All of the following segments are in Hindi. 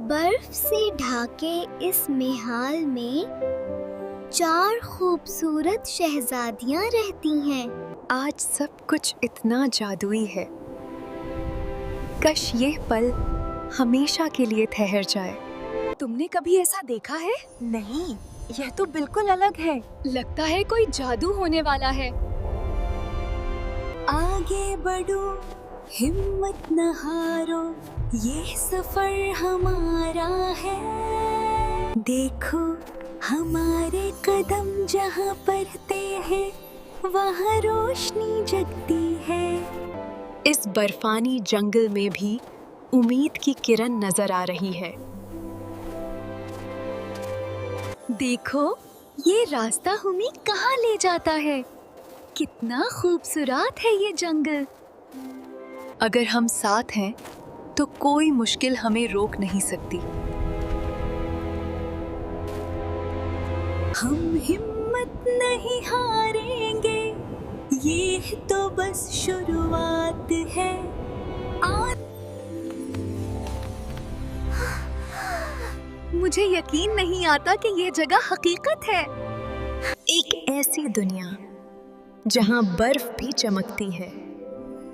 बर्फ से ढाके इस मेहाल में 4 खूबसूरत शहजादियां रहती हैं। आज सब कुछ इतना जादुई है। काश ये पल हमेशा के लिए ठहर जाए। तुमने कभी ऐसा देखा है? नहीं, यह तो बिल्कुल अलग है। लगता है कोई जादू होने वाला है। आगे बढ़ो, हिम्मत न हारो, ये सफर हमारा है। देखो हमारे कदम जहाँ पड़ते हैं, वहाँ रोशनी जगती है। इस बर्फानी जंगल में भी उम्मीद की किरण नजर आ रही है। देखो, ये रास्ता हमें कहाँ ले जाता है। कितना खूबसूरत है ये जंगल। अगर हम साथ हैं, तो कोई मुश्किल हमें रोक नहीं सकती। हम हिम्मत नहीं हारेंगे, ये तो बस शुरुआत है। मुझे यकीन नहीं आता कि यह जगह हकीकत है। एक ऐसी दुनिया जहां बर्फ भी चमकती है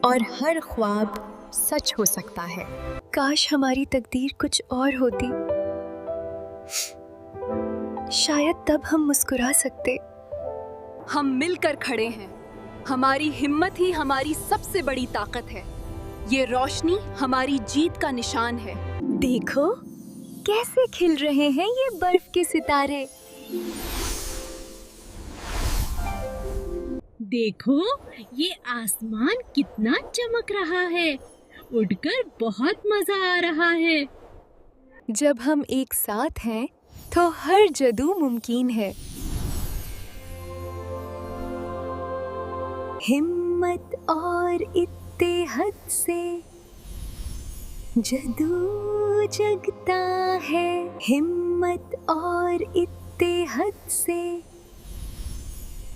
और हर ख्वाब सच हो सकता है। काश हमारी तकदीर कुछ और होती। शायद तब हम मुस्कुरा सकते। हम मिलकर खड़े हैं। हमारी हिम्मत ही हमारी सबसे बड़ी ताकत है। ये रोशनी हमारी जीत का निशान है। देखो कैसे खिल रहे हैं ये बर्फ के सितारे। देखो ये आसमान कितना चमक रहा है। उड़कर बहुत मजा आ रहा है। जब हम एक साथ हैं, तो हर जादू मुमकिन है। हिम्मत और इत्तेहाद से जादू जगता है। हिम्मत और इत्तेहाद से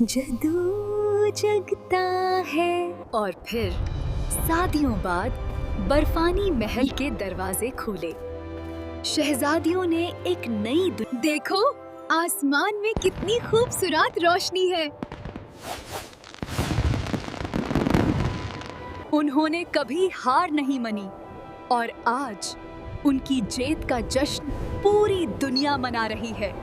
जादू जगता है। और फिर सदियों बाद बर्फानी महल के दरवाजे खुले। शहजादियों ने एक नई देखो, आसमान में कितनी खूबसूरत रोशनी है। उन्होंने कभी हार नहीं मानी और आज उनकी जीत का जश्न पूरी दुनिया मना रही है।